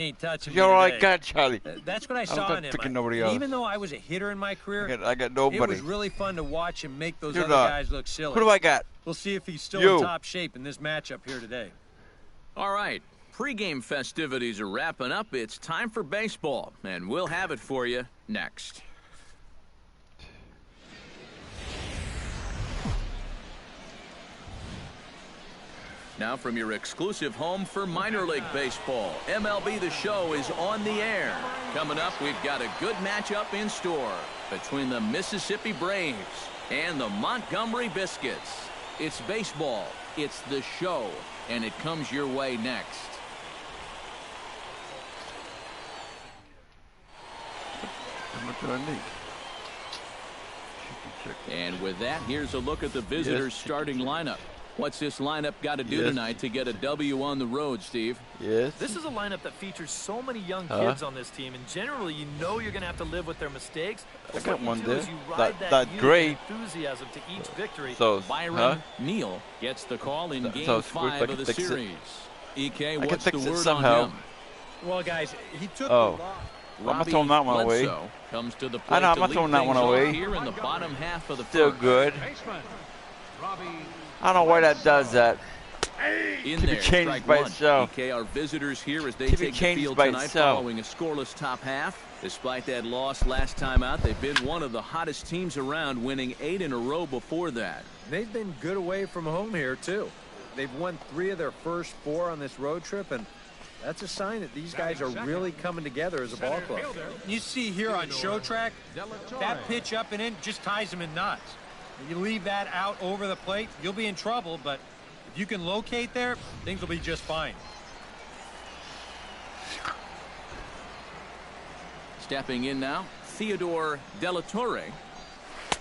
Ain't touching You're all I today. got, Charlie. That's what I I'm saw not in him. picking nobody else. Even though I was a hitter in my career, I got nobody. it was really fun to watch him make those You're other not. guys look silly. Who do I got? We'll see if he's still You. in top shape in this matchup here today. All right, pregame festivities are wrapping up. It's time for baseball, and we'll have it for you next. Now from your exclusive home for minor league baseball, MLB The Show is on the air. Coming up, we've got a good matchup in store between the Mississippi Braves and the Montgomery Biscuits. It's baseball, it's The Show, and it comes your way next. How much do I need? And with that, here's a look at the visitors' starting lineup. What's this lineup got to do tonight to get a W on the road, Steve? Yes. This is a lineup that features so many young kids on this team, and generally you know you're going to have to live with their mistakes. I got one there. That great enthusiasm to each victory. So, Byron Neal gets the call in Game 5 of the series. EK, what's the word on him? Well, guys, he took the I'm loss. not throwing that one away. Comes to the plate I know, I'm not throwing that one away. Here in the bottom half of the Still first. good. I don't know why that does that. In Keep there, it changed strike by one. itself. EK, our visitors here as they Keep it take the changed field by tonight itself. following a scoreless top half. Despite that loss last time out, they've been one of the hottest teams around, winning 8 in a row before that. They've been good away from home here, too. They've won 3 of their first 4 on this road trip, and that's a sign that these guys are really coming together as a ball club. You see here on Show Track, that pitch up and in just ties them in knots. If you leave that out over the plate, you'll be in trouble, but if you can locate there, things will be just fine. Stepping in now, Theodore Delatorre,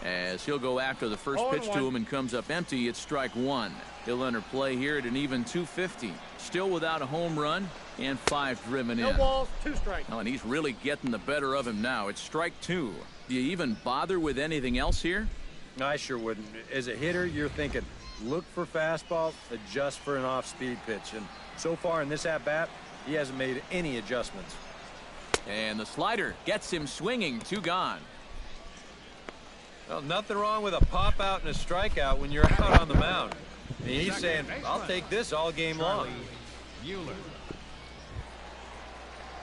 as he'll go after the first pitch to him and comes up empty. It's strike one. He'll enter play here at an even 250. Still without a home run and 5 driven in. No balls, 2 strikes. Oh, and he's really getting the better of him now. It's strike 2. Do you even bother with anything else here? I sure wouldn't. As a hitter, you're thinking, look for fastball, adjust for an off-speed pitch. And so far in this at-bat, he hasn't made any adjustments. And the slider gets him swinging. 2 gone. Well, nothing wrong with a pop-out and a strikeout when you're out on the mound. And he's saying, I'll take this all game long.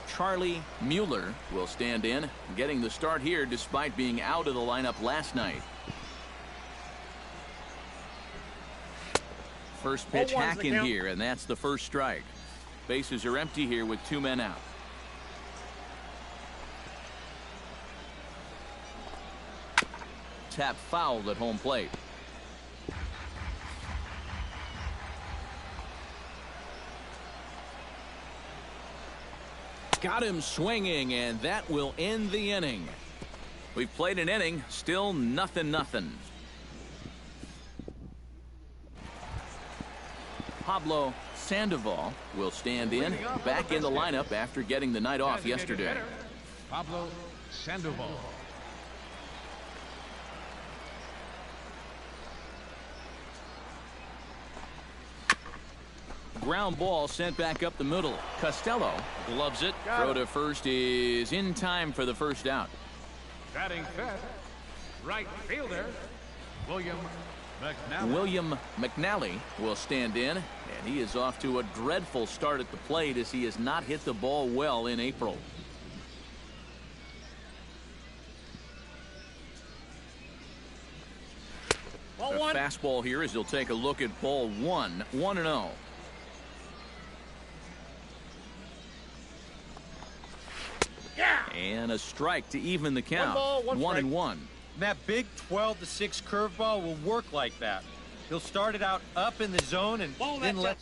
Charlie Mueller will stand in, getting the start here despite being out of the lineup last night. First pitch hacking here, and that's the first strike. Bases are empty here with 2 men out. Tap fouled at home plate. Got him swinging, and that will end the inning. We've played an inning, still nothing. Pablo Sandoval will stand in, back in the lineup after getting the night off yesterday. Pablo Sandoval. Ground ball sent back up the middle. Costello gloves it. Throw to first is in time for the first out. Batting fifth, right fielder, William McNally. William McNally will stand in, and he is off to a dreadful start at the plate as he has not hit the ball well in April. Ball A one. fastball here as he'll take a look at ball 1, 1-0. Yeah. And a strike to even the count. 1 ball, 1 1-1. And that big 12-6 curveball will work like that. He'll start it out up in the zone and then let.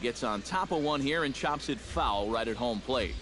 gets on top of one here and chops it foul right at home plate.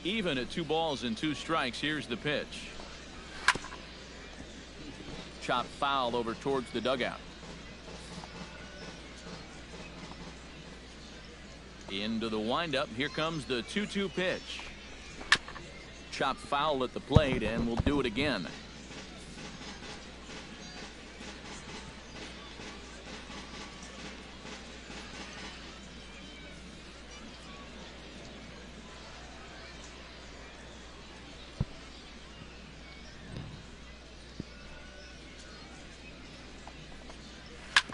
Even at 2 balls and 2 strikes. Here's the pitch. Chop foul over towards the dugout. Into the windup. Here comes the 2-2 pitch. Chop foul at the plate, and we'll do it again.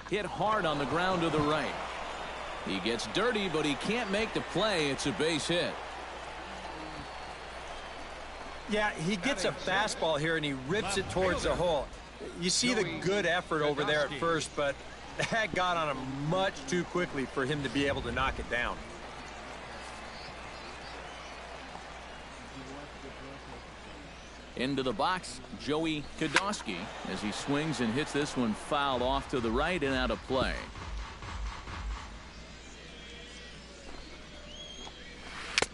Hit hard on the ground to the right. He gets dirty, but he can't make the play. It's a base hit. Yeah, he gets a fastball here, and he rips it towards the hole. You see the good effort over there at first, but that got on him much too quickly for him to be able to knock it down. Into the box, Joey Kodosky, as he swings and hits this one foul off to the right and out of play.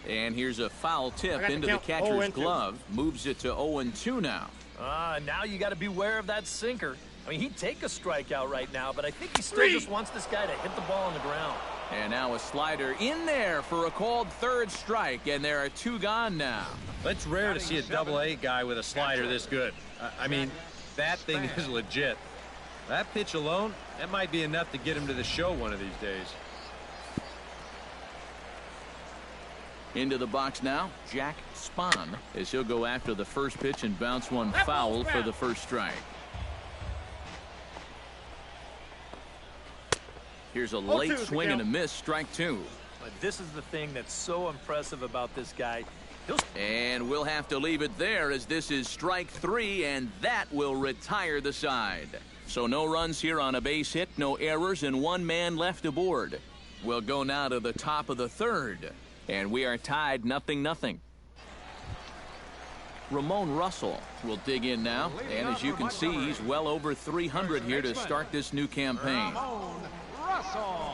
And here's a foul tip into the catcher's glove. Moves it to 0-2 now. Now you got to beware of that sinker. I mean, he'd take a strikeout right now, but I think he still just wants this guy to hit the ball on the ground. And now a slider in there for a called 3rd strike, and there are 2 gone now. It's rare to see a double-A guy with a slider this good. I mean, that thing is legit. That pitch alone, that might be enough to get him to the show one of these days. Into the box now, Jack Spahn, as he'll go after the first pitch and bounce one foul for the 1st strike. Here's a late swing and a miss, strike 2. But this is the thing that's so impressive about this guy. And we'll have to leave it there, as this is strike 3, and that will retire the side. So no runs here on a base hit, no errors, and 1 man left aboard. We'll go now to the top of the 3rd, and we are tied 0-0. Ramon Russell will dig in now, and as you can see, he's well over 300 here to start this new campaign. Ramon Russell.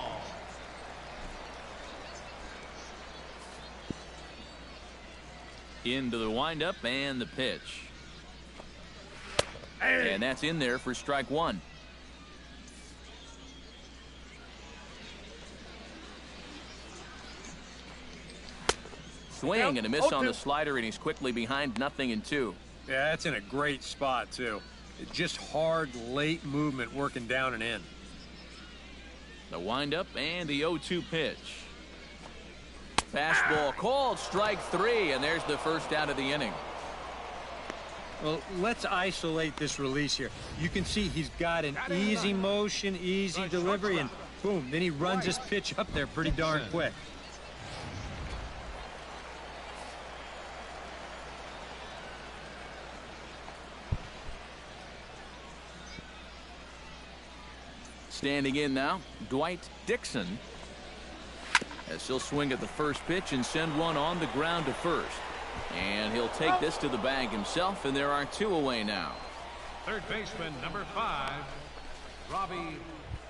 Into the windup and the pitch. And that's in there for strike 1. Swing and a miss on the slider, and he's quickly behind 0-2. Yeah, that's in a great spot, too. Just hard, late movement working down and in. The windup and the 0-2 pitch. Fastball called, strike 3, and there's the first out of the inning. Well, let's isolate this release here. You can see he's got an easy motion, easy delivery, and boom, then he runs his pitch up there pretty darn quick. Standing in now, Dwight Dixon, as he'll swing at the first pitch and send one on the ground to first. And he'll take this to the bag himself, and there are 2 away now. 3rd baseman, number 5, Robbie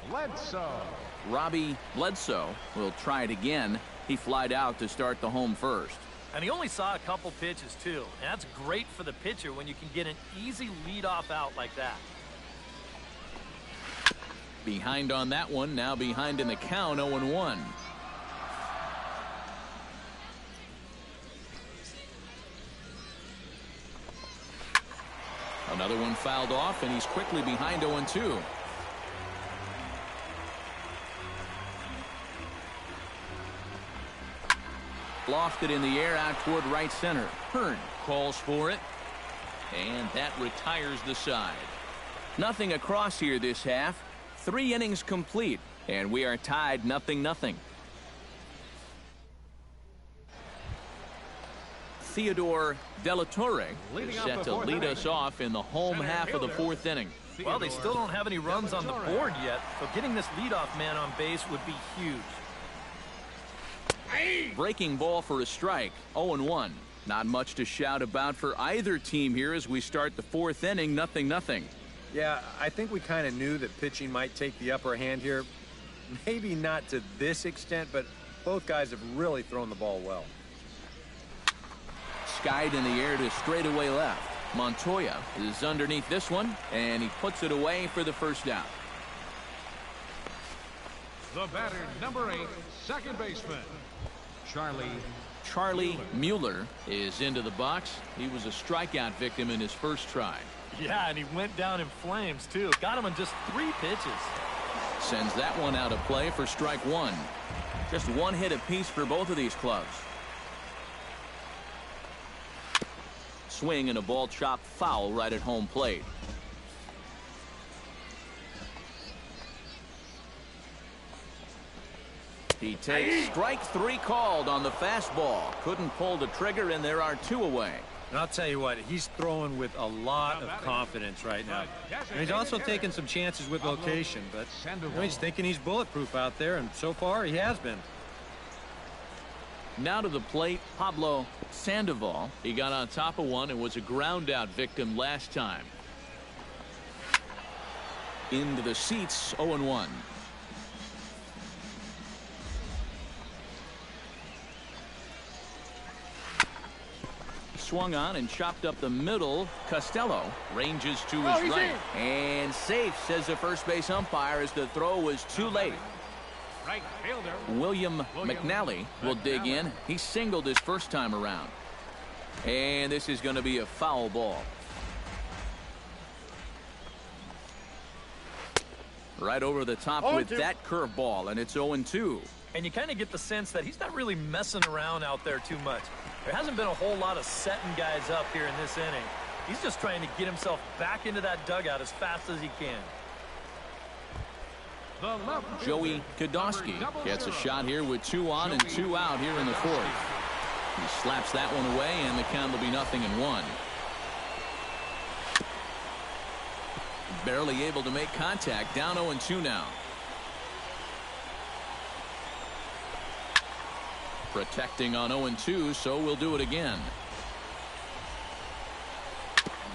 Bledsoe. Robbie Bledsoe will try it again. He flied out to start the home first. And he only saw a couple pitches, too. And that's great for the pitcher when you can get an easy leadoff out like that. Behind on that one, now behind in the count, 0-1. Another one fouled off, and he's quickly behind 0-2. Lofted in the air out toward right center. Hearn calls for it, and that retires the side. Nothing across here this half. 3 innings complete, and we are tied 0-0. Theodore Delatorre is set to lead us off in the home half of the 4th inning. Well, they still don't have any runs on the board yet, so getting this leadoff man on base would be huge. Breaking ball for a strike, 0-1. Not much to shout about for either team here as we start the 4th inning, 0-0. Yeah, I think we kind of knew that pitching might take the upper hand here. Maybe not to this extent, but both guys have really thrown the ball well. skied in the air to straightaway left. Montoya is underneath this one, and he puts it away for the first down. The batter, number 8, second baseman, Charlie Mueller is into the box. He was a strikeout victim in his first try. Yeah, and he went down in flames, too. Got him on just 3 pitches. Sends that one out of play for strike one. Just one hit apiece for both of these clubs. Swing and a ball chopped foul right at home plate. He takes strike 3 called on the fastball. Couldn't pull the trigger, and there are 2 away. And I'll tell you what, he's throwing with a lot of confidence right now. And he's also taking some chances with location, but he's thinking he's bulletproof out there, and so far he has been. Now to the plate, Pablo Sandoval. He got on top of one and was a ground out victim last time. Into the seats, 0-1. Swung on and chopped up the middle. Costello ranges to his right. And safe, says the first base umpire, as the throw was too late. right fielder William McNally will dig in. He singled his first time around. And this is going to be a foul ball. Right over the top with that curveball, and it's 0-2. And you kind of get the sense that he's not really messing around out there too much. There hasn't been a whole lot of setting guys up here in this inning. He's just trying to get himself back into that dugout as fast as he can. Joey Kodosky gets a shot here with 2 on and 2 out here in the 4th. He slaps that one away, and the count will be 0-1. Barely able to make contact. Down 0-2 now. Protecting on 0-2, so we'll do it again.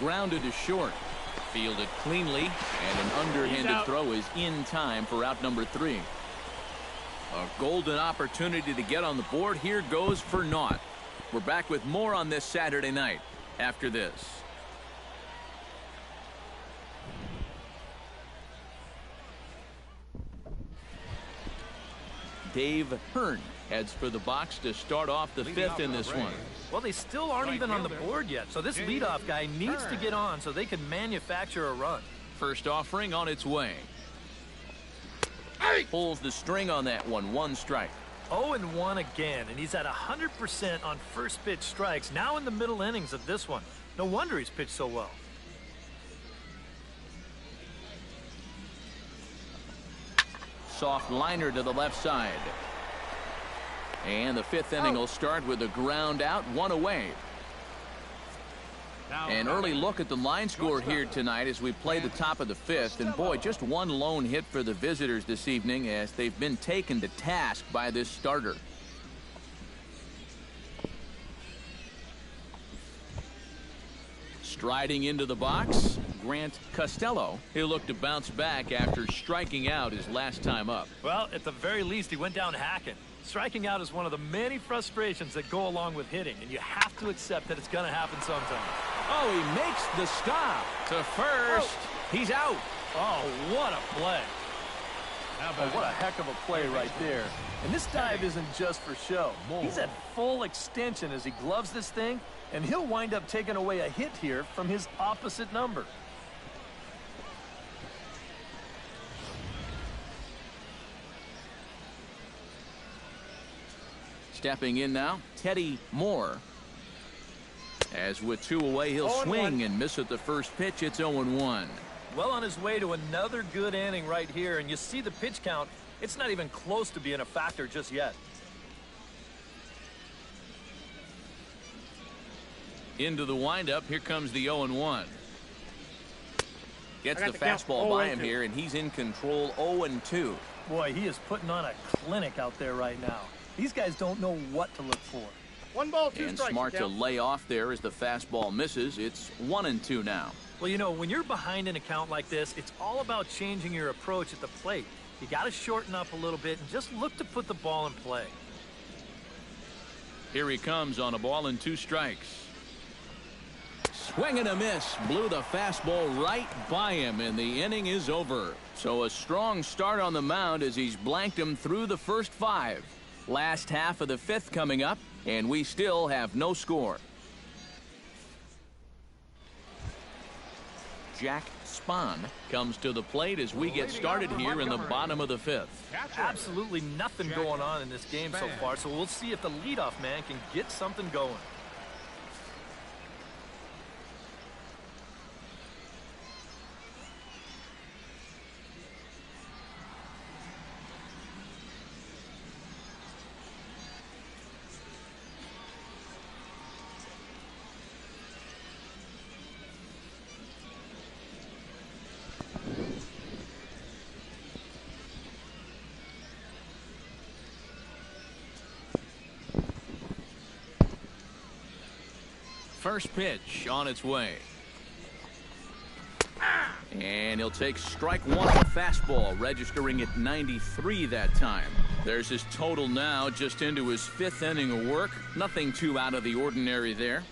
Grounded to short. Fielded cleanly, and an underhanded throw is in time for out number 3. A golden opportunity to get on the board here goes for naught. We're back with more on this Saturday night after this. Dave Hearn heads for the box to start off the 5th in this one. Well, they still aren't even on the board yet, so this leadoff guy needs to get on so they can manufacture a run. First offering on its way. Pulls the string on that one. 1 strike. 0-1 again, and he's at 100% on first pitch strikes, now in the middle innings of this one. No wonder he's pitched so well. Soft liner to the left side. And the 5th inning will start with a ground out, 1 away. An early look at the line score here tonight as we play the top of the 5th. And boy, just 1 lone hit for the visitors this evening as they've been taken to task by this starter. Striding into the box, Grant Costello. He'll look to bounce back after striking out his last time up. Well, at the very least, he went down hacking. Striking out is one of the many frustrations that go along with hitting, and you have to accept that it's going to happen sometime. Oh, he makes the stop to first. He's out. Oh, what a play. Oh, what a heck of a play right there. And this dive isn't just for show. He's at full extension as he gloves this thing, and he'll wind up taking away a hit here from his opposite number. Stepping in now, Teddy Moore. As with 2 away, he'll swing and miss at the first pitch. It's 0-1. Well on his way to another good inning right here, and you see the pitch count. It's not even close to being a factor just yet. Into the windup, here comes the 0-1. Gets the fastball by him here, and he's in control. 0-2. Boy, he is putting on a clinic out there right now. These guys don't know what to look for. 1 ball, 2 and strikes. Smart to lay off there as the fastball misses. It's 1-2 now. Well, you know, when you're behind an account like this, it's all about changing your approach at the plate. You got to shorten up a little bit and just look to put the ball in play. Here he comes on a ball and 2 strikes. Swing and a miss. Blew the fastball right by him, and the inning is over. So a strong start on the mound as he's blanked him through the first 5. Last half of the 5th coming up, and we still have no score. Jack Spahn comes to the plate as we get started here in the bottom of the 5th. Absolutely nothing going on in this game so far, so we'll see if the leadoff man can get something going. First pitch on its way. And he'll take strike 1 on the fastball, registering at 93 that time. There's his total now, just into his 5th inning of work. Nothing too out of the ordinary there.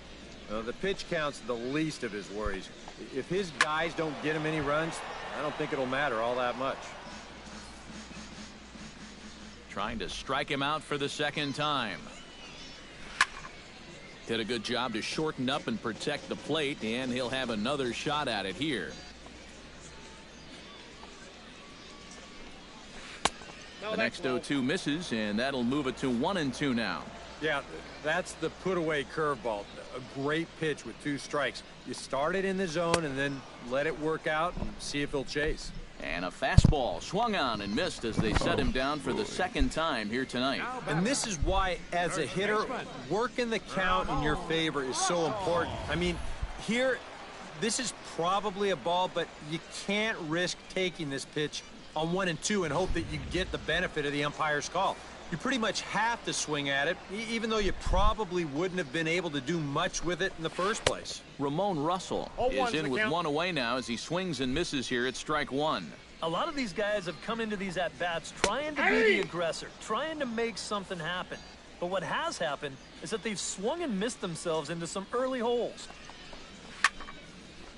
The pitch count's the least of his worries. If his guys don't get him any runs, I don't think it'll matter all that much. Trying to strike him out for the 2nd time. Did a good job to shorten up and protect the plate, and he'll have another shot at it here. The next 0-2 misses, and that'll move it to 1-2 now. Yeah, that's the put-away curveball. A great pitch with 2 strikes. You start it in the zone and then let it work out and see if he'll chase. And a fastball swung on and missed as they set him down for the 2nd time here tonight. And this is why, as a hitter, working the count in your favor is so important. I mean, here, this is probably a ball, but you can't risk taking this pitch on 1-2 and hope that you get the benefit of the umpire's call. You pretty much have to swing at it, even though you probably wouldn't have been able to do much with it in the first place. Ramon Russell is in with 1 away now as he swings and misses here at strike 1. A lot of these guys have come into these at-bats trying to be the aggressor, trying to make something happen. But what has happened is that they've swung and missed themselves into some early holes.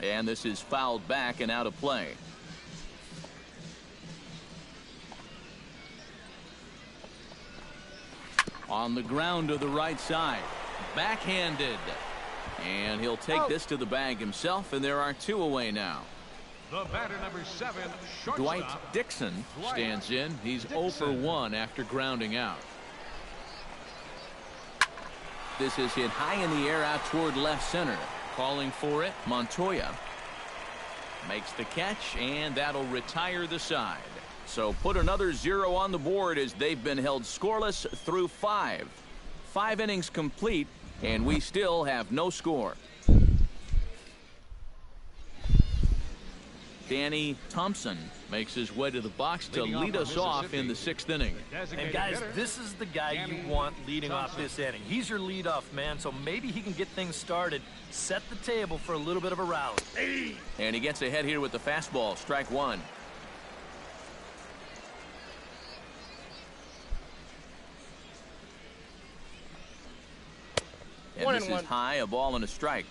And this is fouled back and out of play. On the ground to the right side. Backhanded. And he'll take this to the bag himself, and there are 2 away now. The batter, number 7, shortstop, Dwight Dixon stands in. He's 0 for 1 after grounding out. This is hit high in the air out toward left center. Calling for it, Montoya. Makes the catch, and that'll retire the side. So put another 0 on the board as they've been held scoreless through 5. 5 innings complete, and we still have no score. Danny Thompson makes his way to the box to lead us off in the 6th inning. And guys, this is the guy you want leading off this inning. He's your leadoff man, so maybe he can get things started, set the table for a little bit of a rally. And he gets ahead here with the fastball, strike 1. And this is high, a ball and a strike.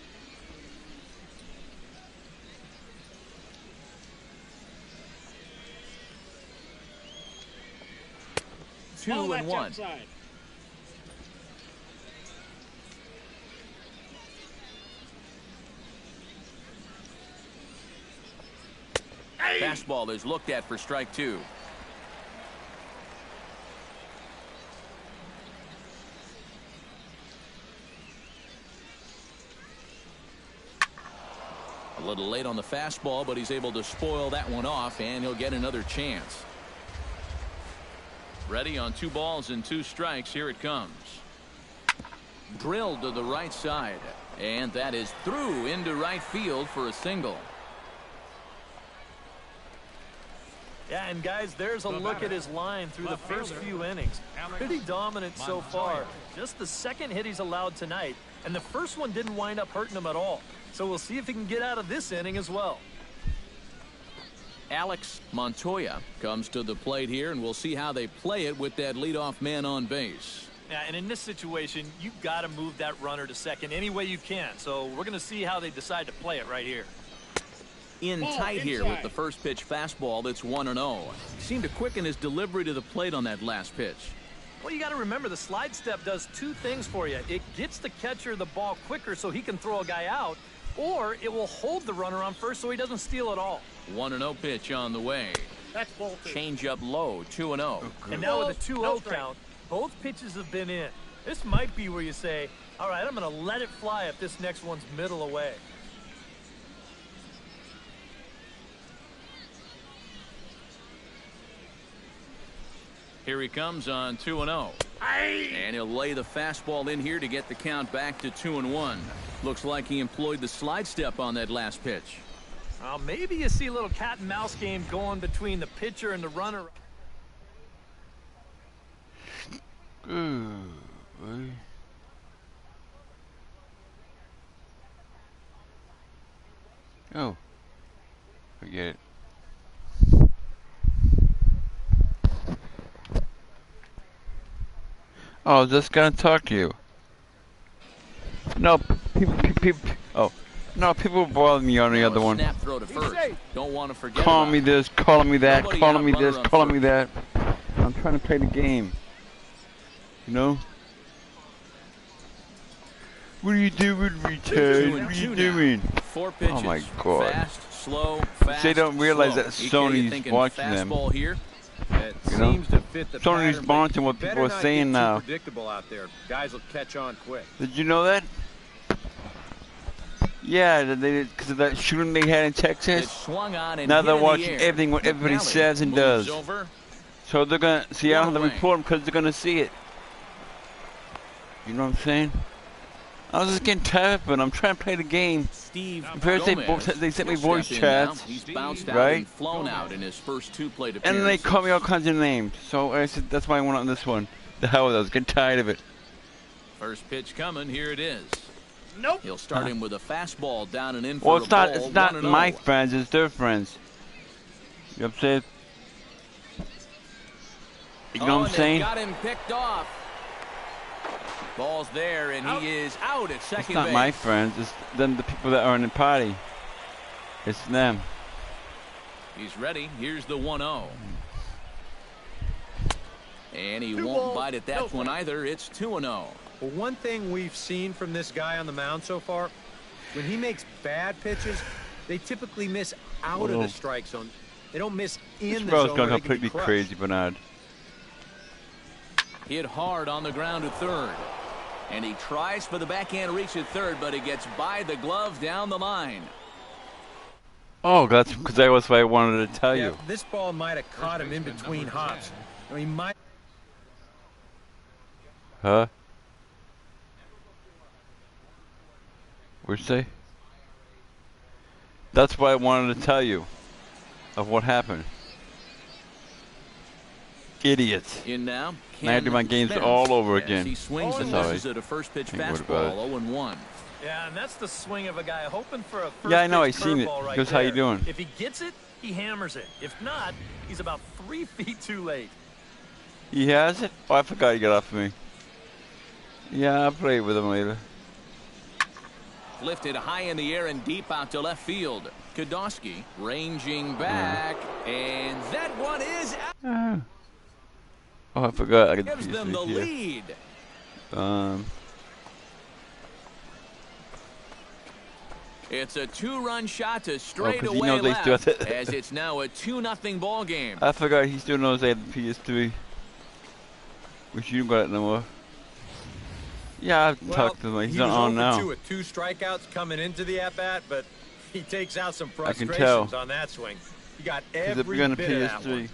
Two and 1. Fastball is looked at for strike 2. A little late on the fastball, but he's able to spoil that one off, and he'll get another chance. Ready on 2 balls and 2 strikes. Here it comes. Drilled to the right side, and that is through into right field for a single. Yeah, and guys, there's a look at his line through the first few innings. Pretty dominant so far. Just the 2nd hit he's allowed tonight, and the first one didn't wind up hurting him at all. So we'll see if he can get out of this inning as well. Alex Montoya comes to the plate here, and we'll see how they play it with that leadoff man on base. Yeah, and in this situation, you've got to move that runner to second any way you can. So we're going to see how they decide to play it right here. In tight here with the first pitch fastball that's 1-0. Seemed to quicken his delivery to the plate on that last pitch. Well, you got to remember the slide step does two things for you. It gets the catcher the ball quicker so he can throw a guy out, or it will hold the runner on first so he doesn't steal it all. 1-0 pitch on the way. That's ball two. Change up low, 2-0. And now with the 2-0 count, both pitches have been in. This might be where you say, all right, I'm going to let it fly if this next one's middle away. Here he comes on 2-0. And he'll lay the fastball in here to get the count back to 2-1. Looks like he employed the slide step on that last pitch. Well, maybe you see a little cat and mouse game going between the pitcher and the runner. Oh, forget it. Oh, I was just gonna talk to you. No, people. Oh, no, people bother me on the other one. Snap throw to first. Don't want to forget. Calling me this, calling me that, Nobody calling me out this, runner on calling me first. that. I'm trying to play the game. You know? What are you doing, retard? What are you doing? 4 pitches. Oh my God. Fast, slow, fast. They don't realize slow. that EK, Sony's you thinking watching them. fastball here? It You know? seems to fit the Sony's pattern, monitoring what but people are better not saying get too now. predictable out there. Guys will catch on quick. Did you know that? Yeah, because of that shooting they had in It Texas. swung on and Now hit they're in the watching air. everything what everybody McNally says and moves does. Over. So they're gonna see. I don't have to One away. report them because they're gonna see it. You know what I'm saying? I was just getting tired of it. I'm trying to play the game. Steve First Gomez they sent me will voice step in now. chats, He's bounced out right? and flown out in his first 2 plate And appearances. then they call me all kinds of names. So I said that's why I went on this one. The hell with it. I was getting tired of it. First pitch coming. Here it is. Nope. He'll start him with a fastball down and in for Well, a it's not. ball, It's not 1-0. my friends. It's their friends. You know what I'm saying? You know what I'm and they saying? got him picked off. Ball's there, and he is out at It's second not base. my friends. It's them, the people that are in the party. It's them. He's ready. Here's the 1-0. And he 2 won't balls, bite at that no one strike. either. It's 2-0. Well, one thing we've seen from this guy on the mound so far, when he makes bad pitches, they typically miss out of the strike zone. They don't miss This in the bro's zone going where they can be completely crushed. crazy, Bernard. Hit hard on the ground to third. And he tries for the backhand reach at third, but he gets by the glove down the line. Oh, that's because that was what I wanted to tell Yeah, you. this ball might have caught him in between hops. I mean, might. Huh? What'd you say? That's what I wanted to tell you of what happened. Idiots. In now. Now I have to do my games Spence, all over as again. He swings and That's all misses right. at a first pitch Ain't worried about fastball, it. 0-1. Yeah, and that's the swing of a guy hoping for a first Yeah, I know, pitch I seen it. curveball right Goes, how you there. doing? If he gets it, he hammers it. If not, he's about 3 feet too late. He has it? Oh, I forgot he got off of me. Yeah, I'll play with him later. Lifted high in the air and deep out to left field. Kodosky ranging back, and that one is out. Oh, I forgot. I got Gives them the here. lead. It's a 2-run shot to 'cause he straightaway knows they left, still have it. as it's now a 2-0 ball game. I forgot he still knows I have the PS3. Which you don't got it no more. Yeah, I've Well, talked to him. He's he not was on 0 for now. 2 with 2 strikeouts coming into the at-bat, but he takes out some I can frustrations tell. on that swing. He got He's every on the bit of that PS3. one.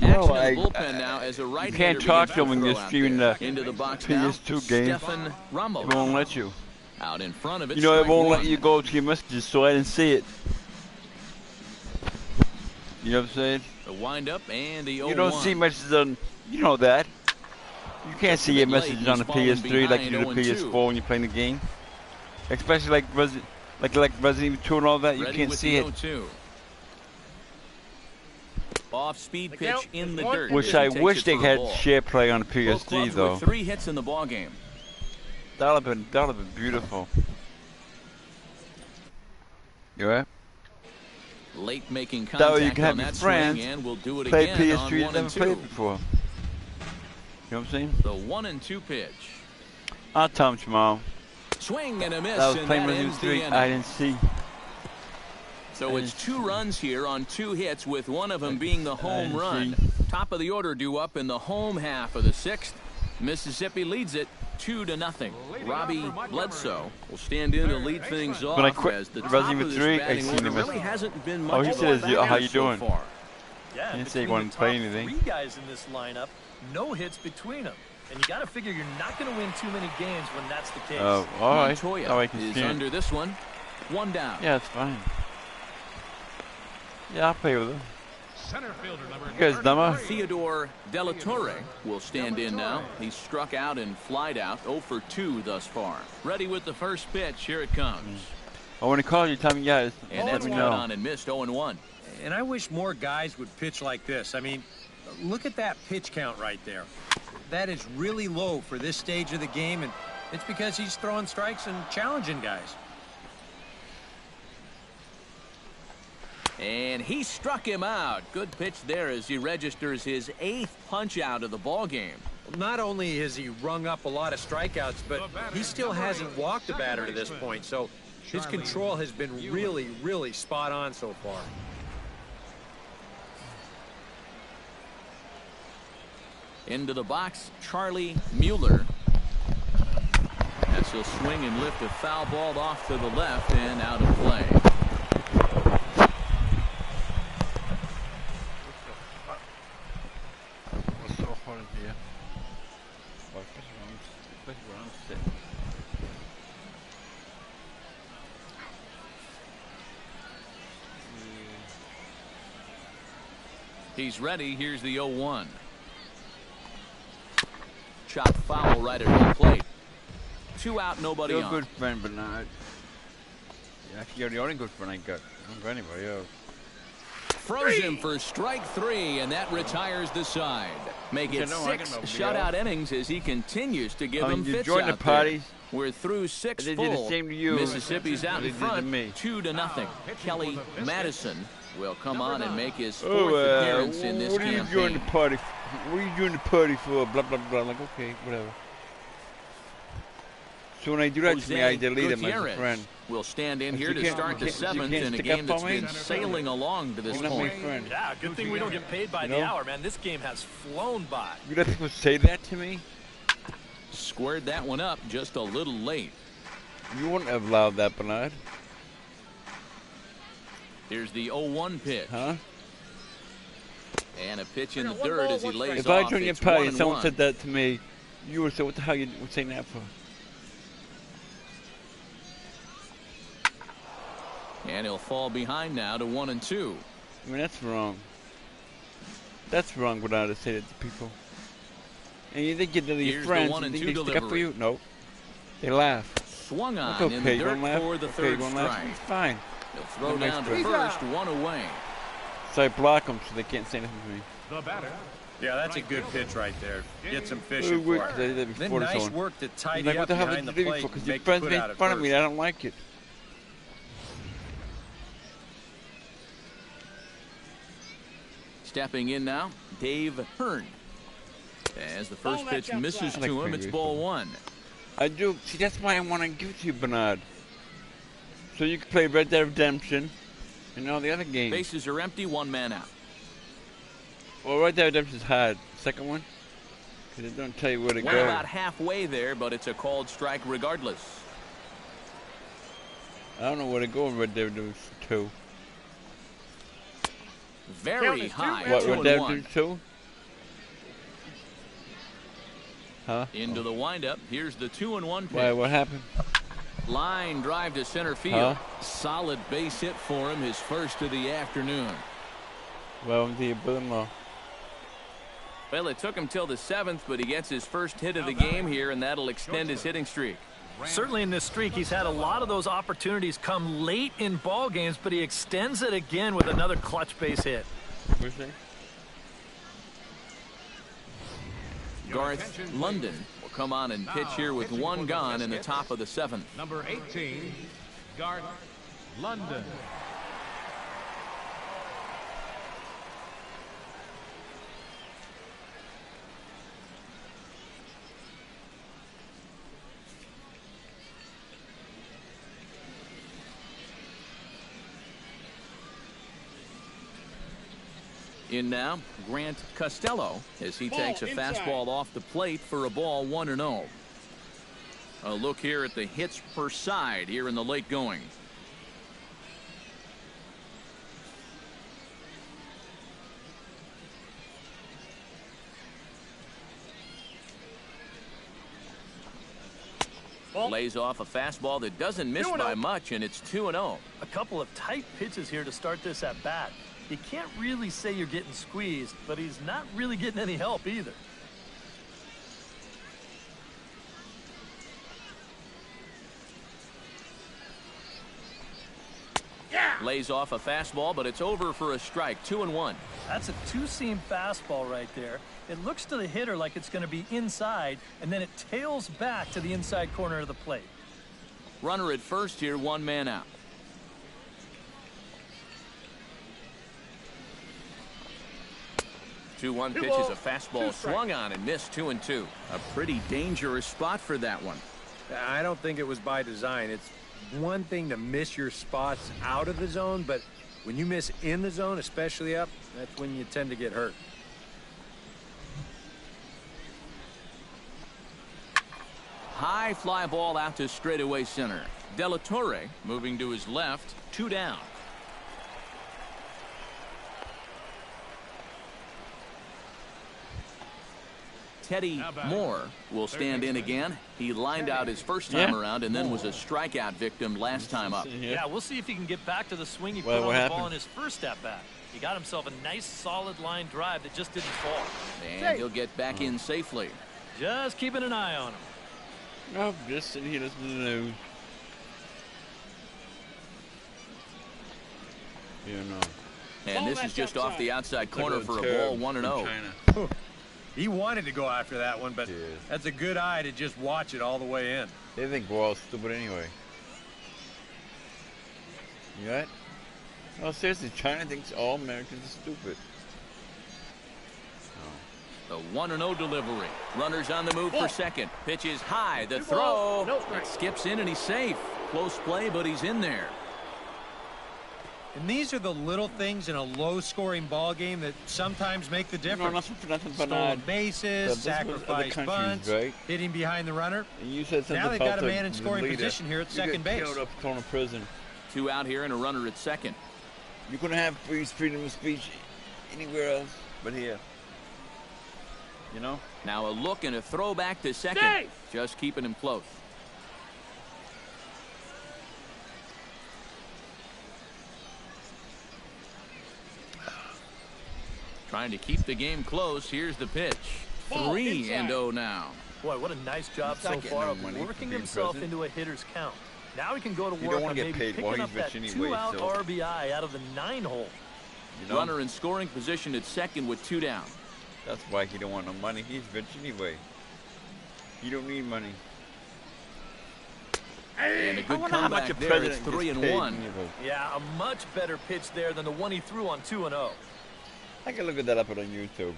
Action No, in the bullpen now as a right you can't talk to him when you're streaming the into the box now. PS2 game. Stefan It Ramos won't let you. out in front of it. You know, it strike won't let one. you go to your messages, so I didn't see it. You know what I'm saying? The windup and the 0-1. You don't see messages on. You know that. You can't see your bit late, messages on the he's fallen PS3 like you do behind the 0-2. PS4 when you're playing the game. Especially like Resident Evil 2 and all that. You Ready can't with see the it. 0-2. Off-speed pitch in the dirt. Wish as I he takes wish it they for a had ball. share play on the Both PSD clubs though. with 3 hits in the ball game. That'd have been beautiful. You right? Late making That way you contact can have on your that friends swing, and we'll do it play again on PS3 1 never and 2. played before. You know what I'm saying? The 1-2 pitch. I'll tell him tomorrow. Swing and a miss, That was and playing that with ends the 3. inning. I didn't see. So it's 2 runs here on 2 hits, with one of them being the home run. Top of the order due up in the home half of the 6th. Mississippi leads it 2-0. Robbie Bledsoe will stand in to lead things off. When I quit as the Resident top Evil of 3, this I batting seen order him. really hasn't been much Oh, he of says, a how you so doing? far. Yeah, He didn't say he between wanted the to play top anything. 3 guys in this lineup, no hits between them. And you got to figure you're not going to win too many games when that's the case. Oh, all right. Montoya Oh, I can is see it. under this one. 1 down. Yeah, it's fine. Yeah, I'll play with him. Center fielder number You guys dumber? Theodore Della Torre will stand in now. He's struck out and flied out, 0 for 2 thus far. Ready with the first pitch. Here it comes. Oh, when he calls you, tell me yes. And Let that's me got know. on and missed 0-1. And I wish more guys would pitch like this. I mean, look at that pitch count right there. That is really low for this stage of the game, and it's because he's throwing strikes and challenging guys. And he struck him out. Good pitch there as he registers his 8th punch out of the ball game. Not only has he rung up a lot of strikeouts, but he still hasn't walked a batter to this point, so his control has been really, really spot on so far. Into the box, Charlie Mueller. As he'll swing and lift a foul ball off to the left and out of play. What's so hard in here? Well, especially where I'm sitting. He's ready. Here's the 0-1. Chop foul right at home plate. 2 out, nobody You're a on. good friend, but not. Yeah, actually, you're the only good friend I got. I don't got anybody else. Throws him for strike 3, and that retires the side. Make it I know, I 6 can know, shutout innings as he continues to give I mean, them you fits join the out parties. there. We're through 6 They full. did the same to you. Mississippi's out They in did to front, me. 2-0. Kelly Madison will come on and make his 4th Oh, appearance in this what are you campaign. joining the party? What are you joining the party for? Blah blah blah. I'm like, okay, whatever. So when I do that to me, I delete him as a friend. will stand in But here you to can't- start the you 7th can't in a stick game up that's on me? been sailing along to this You're not my point. friend. Yeah, good thing we don't get paid by You the know? hour, man. This game has flown by. You let people say that to me? Squared that one up just a little late. You wouldn't have allowed that, Bernard. Here's the 0-1 pitch. Huh? And a pitch in the I got one dirt ball, as he one lays If off. I joined your It's party and someone 1-1. said that to me, you would say, what the hell you saying that for? And he'll fall behind now to 1-2. I mean, that's wrong. That's wrong, Bernard, to say that to people. And you think you're your Here's the friends, 1 you and think 2 they stick up for delivery. you? No. They laugh. Swung on That's in the okay, you dirt don't laugh? for the Okay, third you don't laugh? strike. It's fine. He'll throw That makes down to sense. first, 1 away. So I block them so they can't say anything to me. The batter. Yeah, that's a good pitch right there. Get some Oh, fishing wait, for 'cause I did that it. Then before nice this one. work to tidy Like, what up the hell behind did the you do it plate for? Because and your make the friends put made out at fun of me. first. I don't like it. Stepping in now, Dave Hearn. As the first Ball pitch that's misses outside. I to like him, it's Figure ball Eight. 1. I do. See, that's why I want to give it to you, Bernard. So you can play Red Dead Redemption and all the other games. Bases are empty, 1 man out. Well, Red Dead Redemption's hard. Second one? Because it don't tell you where to Went go. about halfway there, but it's a called strike regardless. I don't know where to go in Red Dead Redemption 2. Very Count is 2 high, and What, 2 Red and Dead 1. Redemption 2? Huh? Into the windup. Here's the 2-1 pitch. Why, what happened? Line drive to center field. Huh? Solid base hit for him, his first of the afternoon. Well, to your brother-in-law. Well, it took him till the 7th, but he gets his first hit of the game here, and that'll extend his hitting streak. Certainly in this streak, he's had a lot of those opportunities come late in ball games, but he extends it again with another clutch base hit. What'd you say? Garth London will come on and pitch here with one gone in the top of the 7th. Number 18, Garth London. In now, Grant Costello as he takes a fastball off the plate for a ball 1-0. A look here at the hits per side here in the late going. Lays off a fastball that doesn't miss by much, and it's 2-0. A couple of tight pitches here to start this at bat. You can't really say you're getting squeezed, but he's not really getting any help either. Lays off a fastball, but it's over for a strike. 2-1. That's a two-seam fastball right there. It looks to the hitter like it's going to be inside, and then it tails back to the inside corner of the plate. Runner at first here, 1 man out. 2-1 pitch is a fastball swung on and missed. 2-2. A pretty dangerous spot for that one. I don't think it was by design. It's one thing to miss your spots out of the zone, but when you miss in the zone, especially up, that's when you tend to get hurt. High fly ball out to straightaway center. De La Torre moving to his left. 2 down. Teddy Moore will stand in again. He lined out his first time around and then was a strikeout victim last time up. Yeah, we'll see if he can get back to the swing he put on the ball in his first at-bat. He got himself a nice solid line drive that just didn't fall. And he'll get back in safely. Just keeping an eye on him. No, just sitting here listening to the news. You know. And this is just off the outside corner for a ball. 1-0. He wanted to go after that one, but that's a good eye to just watch it all the way in. They think we're all stupid anyway. You right? No, seriously, China thinks all Americans are stupid. The 1-0 delivery. Runners on the move for second. Pitch is high. The throw. It skips in and he's safe. Close play, but he's in there. And these are the little things in a low-scoring ball game that sometimes make the difference. Nothing Stolen bases, sacrifice bunts, right? Hitting behind the runner. And you said something now they've got a the man in scoring position here at second base. Killed up, thrown in prison. 2 out here and a runner at second. You couldn't have freedom of speech anywhere else but here. You know? Now a look and a throw back to second. Just keeping him close. Trying to keep the game close. Here's the pitch. 3-0 now. Boy, what a nice job so far of working himself into a hitter's count. Now he can go to work on maybe picking up that 2-out RBI out of the 9-hole. Runner in scoring position at second with 2 down. That's why he don't want no money. He's rich anyway. He don't need money. And a good comeback there. It's 3-1. Yeah, a much better pitch there than the one he threw on 2-0. I can look at that up on YouTube. I'm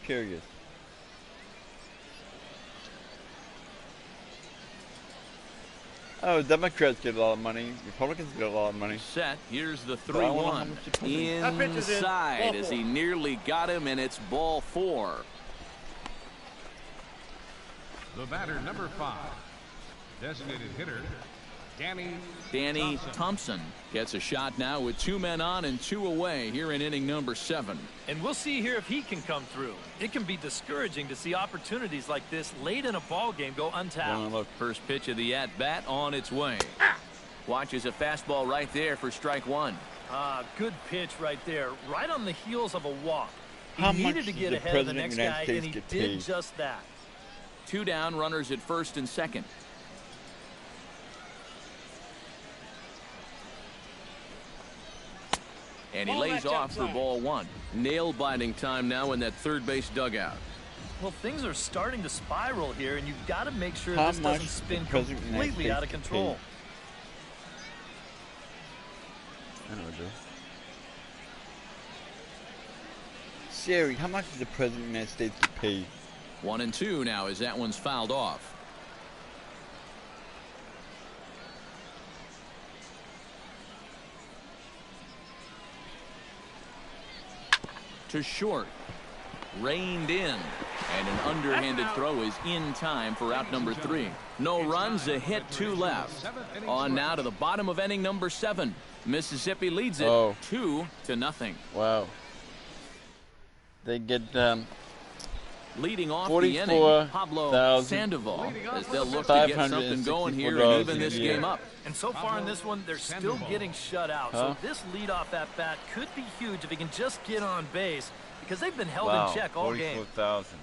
curious. Oh, Democrats get a lot of money. Republicans get a lot of money. Set. Here's the 3-1. Inside as he nearly got him, and it's ball 4. The batter, number 5. Designated hitter, Danny Thompson gets a shot now with 2 men on and 2 away here in inning number 7. And we'll see here if he can come through. It can be discouraging to see opportunities like this late in a ball game go untapped. Look, first pitch of the at-bat on its way. Watches a fastball right there for strike 1. Good pitch right there, right on the heels of a walk. He How needed much to get the ahead of the President next of the guy, United and he States did paid? just that. 2 down, runners at first and second. And he lays off for ball 1. Nail-biting time now in that third base dugout. Well, things are starting to spiral here, and you've got to make sure How this doesn't much spin the President of the United completely out of States get control. I know, Joe. Sherry, how much does the President of the United States get paid? 1 and 2 now as that one's fouled off. To short. Reined in. And an underhanded throw is in time for out number 3. No runs, a hit, 2 left. On now to the bottom of inning number 7. Mississippi leads it 2-0. Wow. They get Leading off the inning, Pablo Sandoval, as they'll look to get something going here and even this game up. And so far in this one, they're still getting shut out. So this leadoff at bat could be huge if he can just get on base, because they've been held in check all game. 44,000.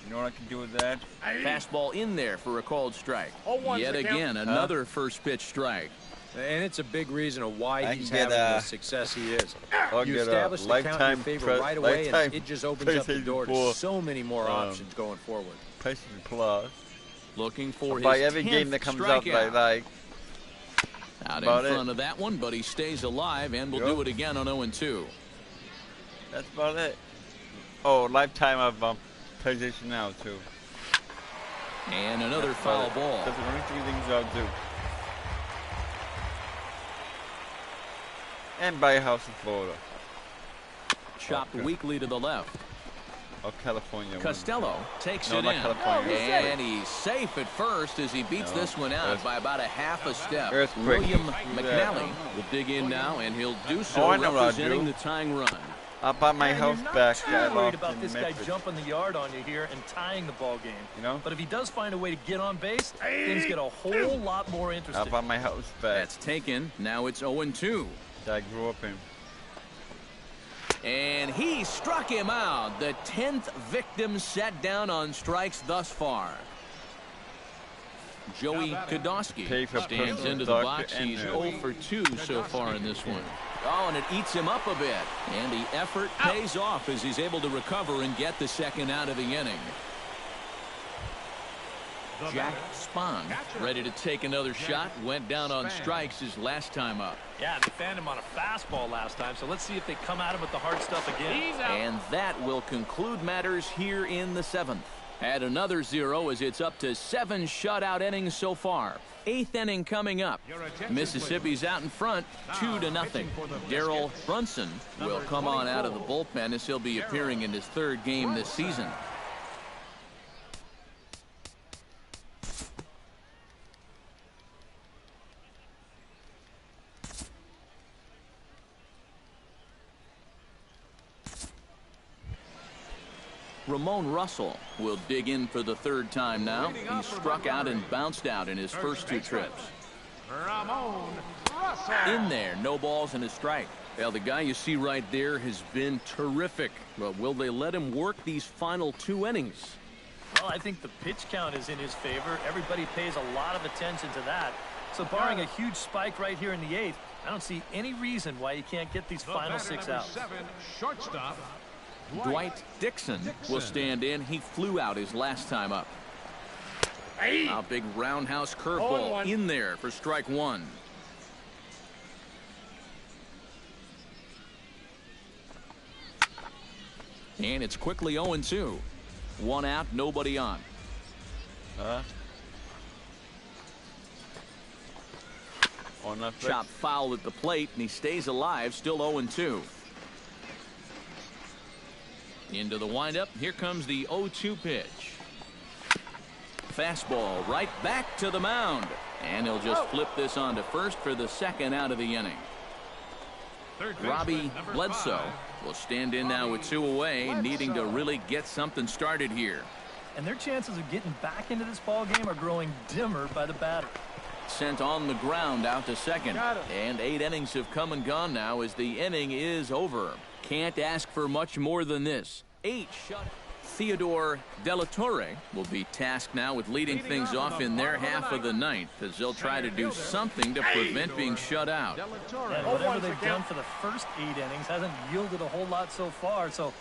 You know what I can do with that? Fastball in there for a called strike. Yet again, another first pitch strike. And it's a big reason of why he's having the success he is. You get establish a the count in your lifetime favor right away, and lifetime it just opens up the door to PlayStation so many more options going forward. PlayStation Plus. Looking for his Buy every 10th game that comes out that I strikeout. like. Out in front of that one, but he stays alive and will do it again on 0-2. That's about it. Oh, lifetime of PlayStation Now too. And another foul ball. That's the only 3 things I'll do. And buy a house in Florida. Chopped weakly to the left. Oh, California. Costello takes No, it not in. California. And he's safe at first as he beats this one out by about a half a step. Earthquake. William McNally will dig in now, and he'll do so, I know what I'll representing do. the tying run. I'll buy my house back. I'm worried about this guy jumping the yard on you here and tying the ball game. You know? But if he does find a way to get on base, things get a whole lot more interesting. I'll buy my house back. That's taken. Now it's 0-2. That I grew up in. And he struck him out. The 10th victim set down on strikes thus far. Joey Kodosky stands into the box. He's 0 for 2 so far in this one. Oh, and it eats him up a bit. And the effort pays off as he's able to recover and get the second out of the inning. Jack Spahn ready to take another shot. Went down on strikes his last time up. Yeah, they fanned him on a fastball last time, so let's see if they come at him with the hard stuff again. And that will conclude matters here in the 7th. Add another 0 as it's up to 7 shutout innings so far. 8th inning coming up. Mississippi's out in front, 2-0. Darrell Brunson will come on out of the bullpen as he'll be appearing in his 3rd game this season. Ramon Russell will dig in for the 3rd time now. He struck out and bounced out in his first 2 trips. Ramon Russell. In there, no balls and a strike. Well, the guy you see right there has been terrific. But will they let him work these final 2 innings? Well, I think the pitch count is in his favor. Everybody pays a lot of attention to that. So barring a huge spike right here in the 8th, I don't see any reason why you can't get these final 6 outs. 7, shortstop. Dwight Dixon will stand in. He flew out his last time up. A big roundhouse curveball in there for strike 1. And it's quickly 0-2. 1 out, nobody on. Chop foul at the plate, and he stays alive, still 0-2. Into the windup. Here comes the 0-2 pitch. Fastball right back to the mound. And he'll just flip this on to first for the 2nd out of the inning. Robbie Bledsoe will stand in now with 2 away, needing to really get something started here. And their chances of getting back into this ball game are growing dimmer by the batter. Sent on the ground out to 2nd. And 8 innings have come and gone now as the inning is over. Can't ask for much more than this. 8 shut. Theodore Delatorre will be tasked now with leading things off in their half of the 9th as they'll try to do something to prevent being shut out. And whatever they've done for the first 8 innings hasn't yielded a whole lot so far, so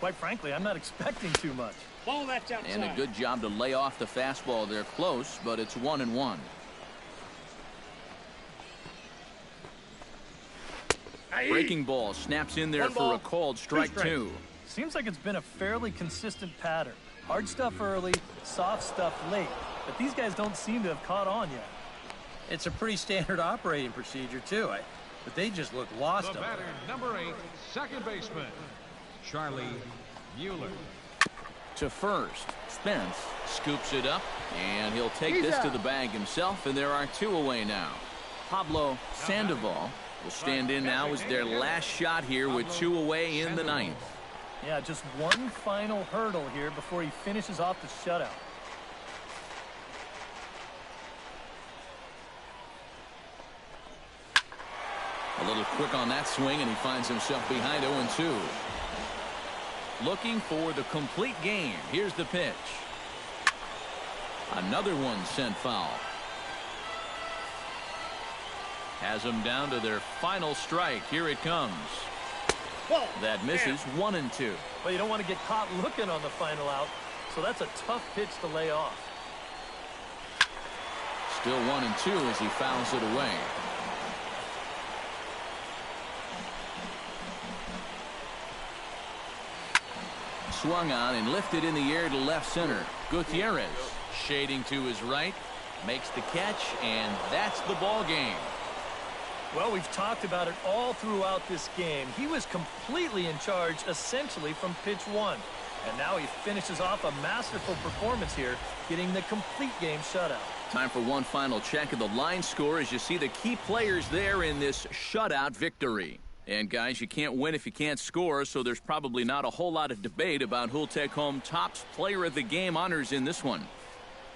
Quite frankly, I'm not expecting too much. Ball that's outside. And a good job to lay off the fastball there close, but it's 1-1. Breaking ball snaps in there for a called strike two. Seems like it's been a fairly consistent pattern. Hard stuff early, soft stuff late. But these guys don't seem to have caught on yet. It's a pretty standard operating procedure, too. But they just look lost The up batter, there. number 8, second baseman, Charlie Mueller. To first, Spence scoops it up, and he'll take this to the bag himself, and there are 2 away now. Pablo Sandoval will stand in now as their last shot here with 2 away in the ninth. Yeah, just one final hurdle here before he finishes off the shutout. A little quick on that swing, and he finds himself behind 0-2. Looking for the complete game. Here's the pitch. Another one sent foul. Has them down to their final strike. Here it comes. That misses 1-2. But you don't want to get caught looking on the final out, so that's a tough pitch to lay off. Still 1-2 as he fouls it away. Swung on and lifted in the air to left center. Gutierrez shading to his right, makes the catch, and that's the ball game. Well, we've talked about it all throughout this game. He was completely in charge, essentially, from pitch one. And now he finishes off a masterful performance here, getting the complete game shutout. Time for one final check of the line score as you see the key players there in this shutout victory. And, guys, you can't win if you can't score, so there's probably not a whole lot of debate about who'll take home Topps Player of the Game honors in this one.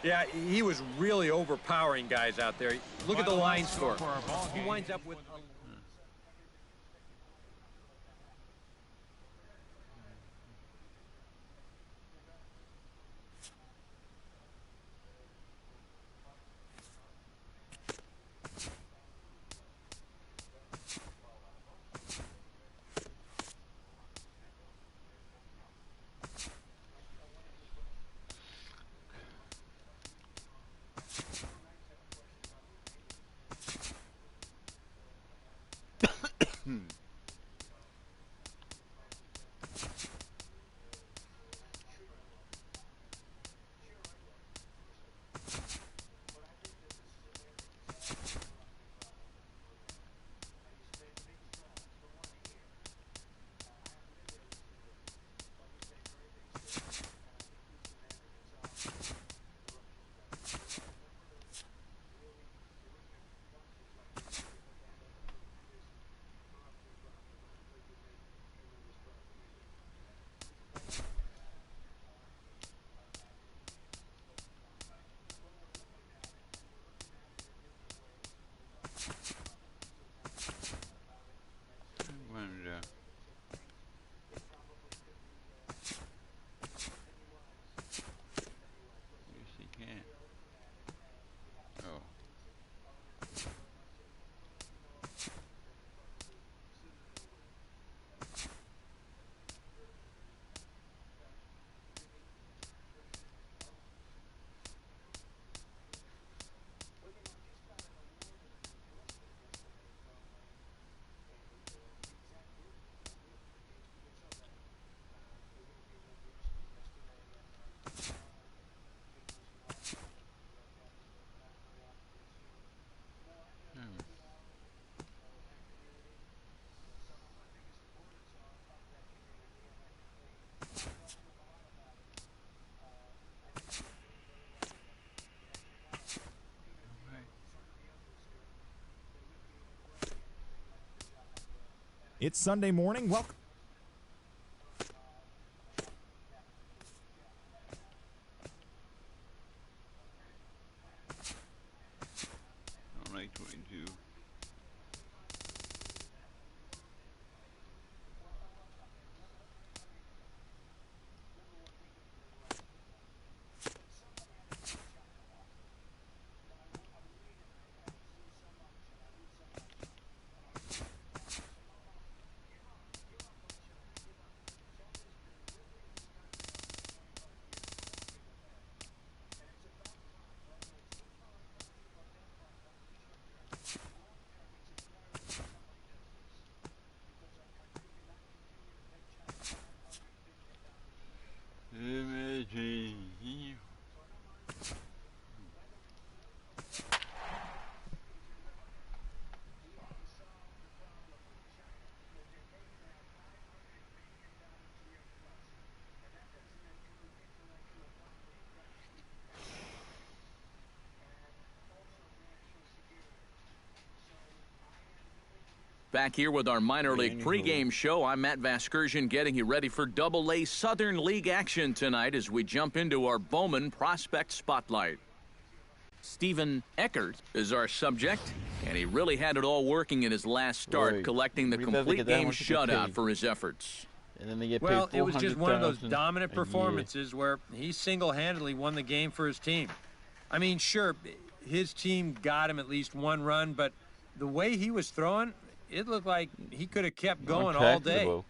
Yeah, he was really overpowering guys out there. Look at the line score. He winds up with... It's Sunday morning. Welcome. On 822. Back here with our minor league pregame show, I'm Matt Vasgersian getting you ready for Double-A Southern League action tonight as we jump into our Bowman Prospect Spotlight. Stephen Eckert is our subject, and he really had it all working in his last start, collecting the complete game shutout for his efforts. And then they get Well, paid it was just one of those $400,000 dominant a year. performances where he single-handedly won the game for his team. I mean, sure, his team got him at least one run, but the way he was throwing, it looked like he could have kept going all day.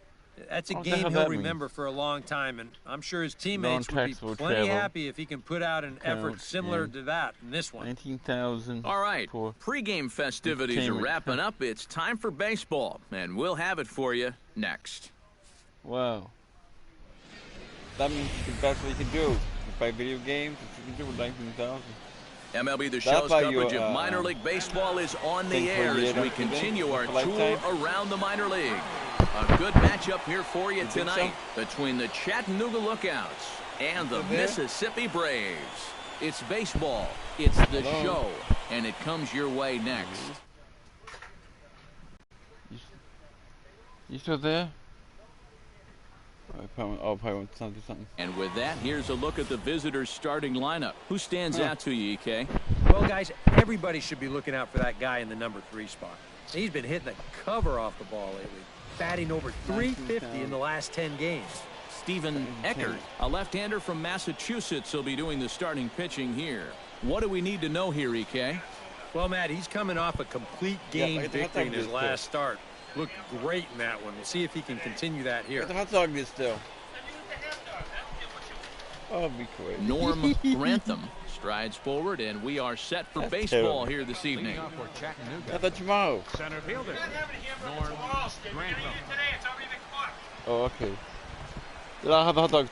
That's a game he'll remember for a long time, and I'm sure his teammates would be plenty happy if he can put out an effort similar to that in this one. 19,000. All right, pregame festivities are wrapping up. It's time for baseball, and we'll have it for you next. Wow. That means the best we can do. Play video games, you can do with 19,000. MLB The Show's coverage of minor league baseball is on the air as we continue our tour around the minor league. A good matchup here for you tonight between the Chattanooga Lookouts and the Mississippi Braves. It's baseball, it's the show, and it comes your way next. You still there? Probably want to do something. And with that, here's a look at the visitors' starting lineup. Who stands out to you, EK? Well, guys, everybody should be looking out for that guy in the number 3 spot. He's been hitting the cover off the ball lately, batting over 350 in the last 10 games. Stephen Eckert, a left-hander from Massachusetts, will be doing the starting pitching here. What do we need to know here, EK? Well, Matt, he's coming off a complete game victory in his last start. Looked great in that one. We'll see if he can continue that here. The hot dog is still. Oh, be quick. Norm Grantham strides forward, and we are set for baseball here this evening. I thought tomorrow. Center fielder, Norm Grantham. Oh, okay. I'll have the hot dog.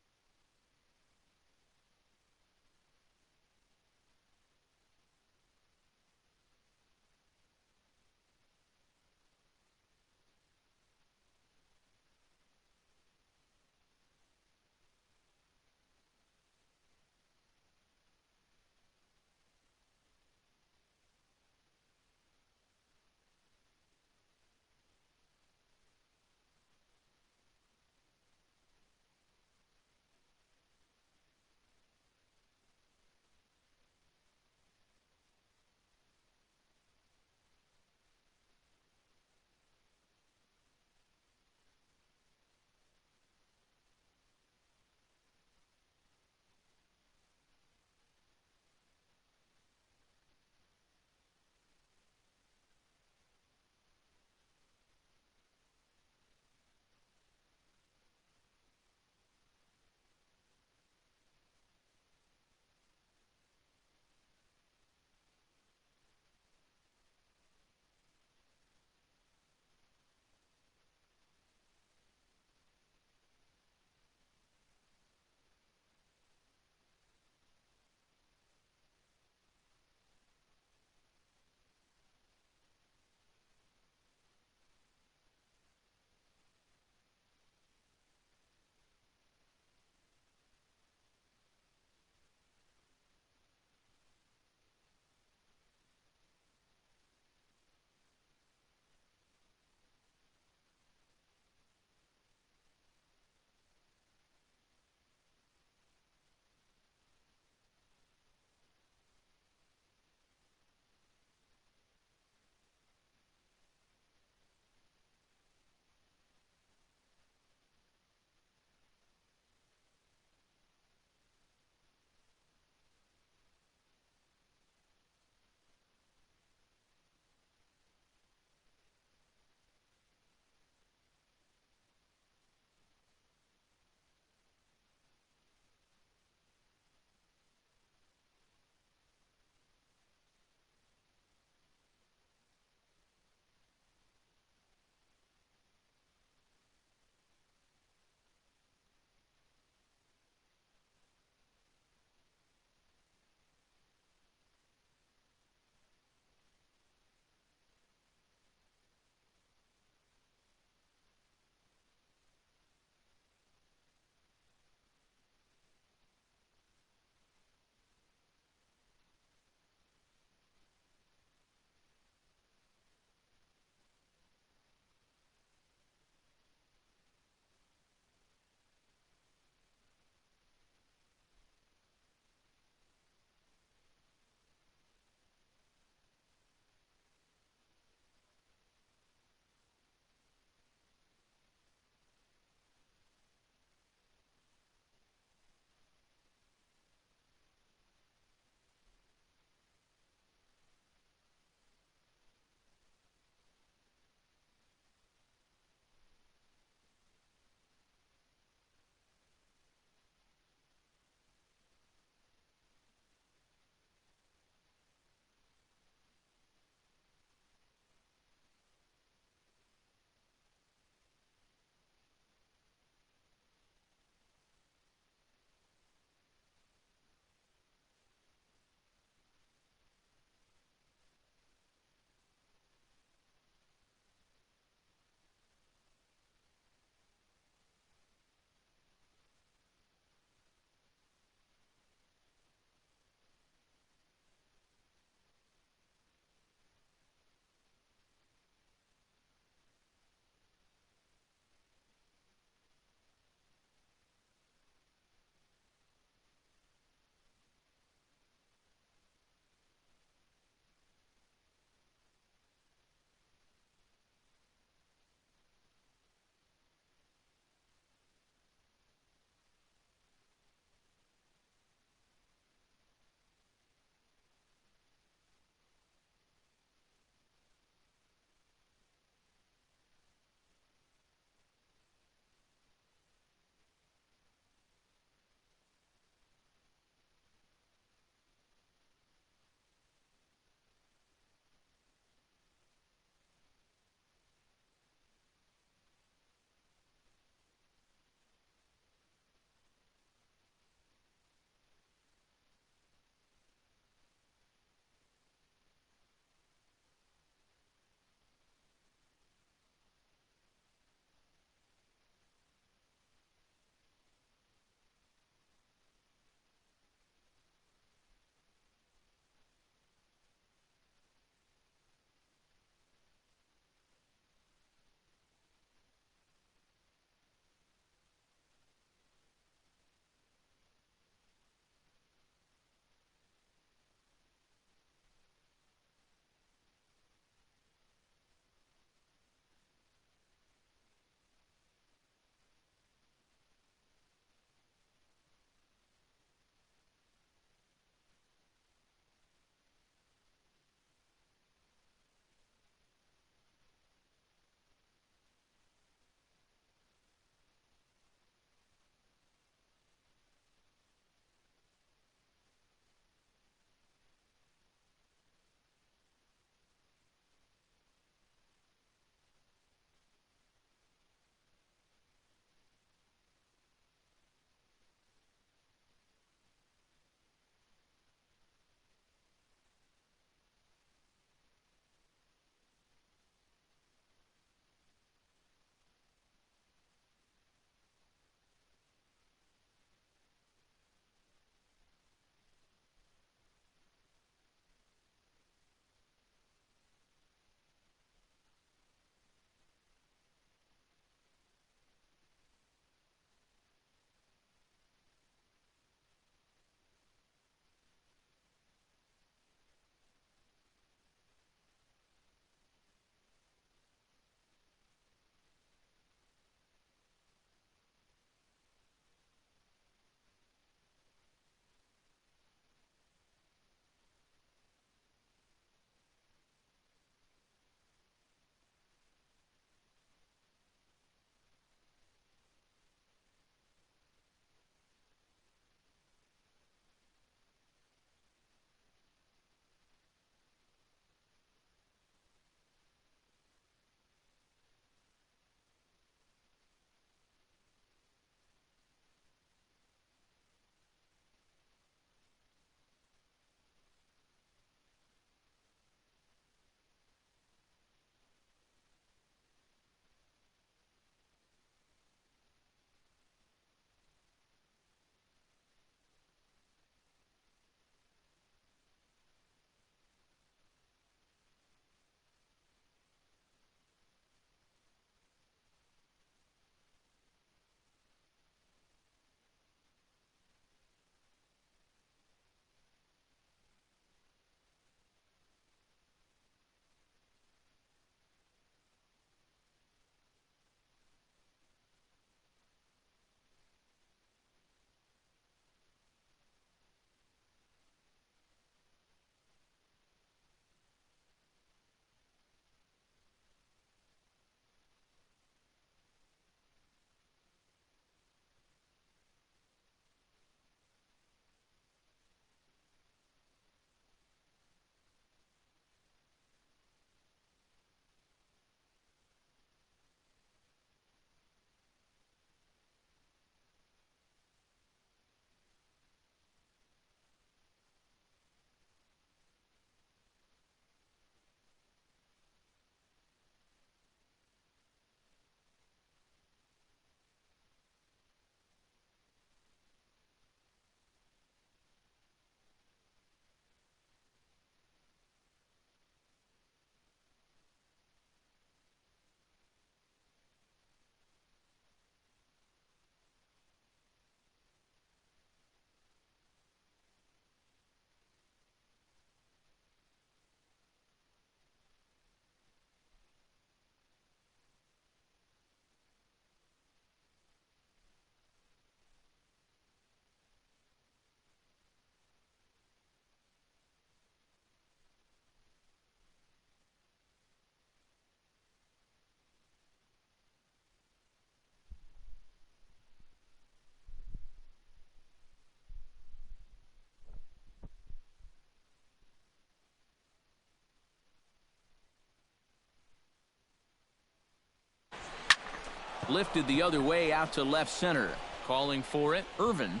Lifted the other way out to left center. Calling for it, Irvin.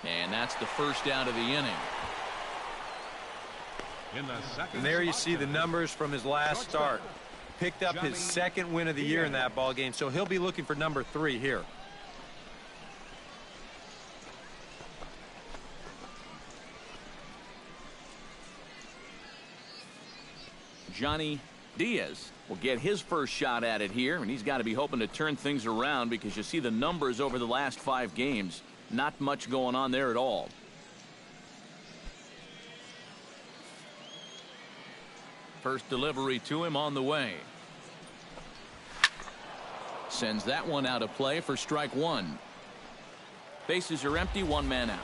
And that's the first out of the inning. And there you see the numbers from his last start. Picked up his second win of the year in that ball game, so he'll be looking for number 3 here. Johnny Diaz will get his first shot at it here, and he's got to be hoping to turn things around because you see the numbers over the last 5 games. Not much going on there at all. First delivery to him on the way. Sends that one out of play for strike 1. Bases are empty, 1 man out.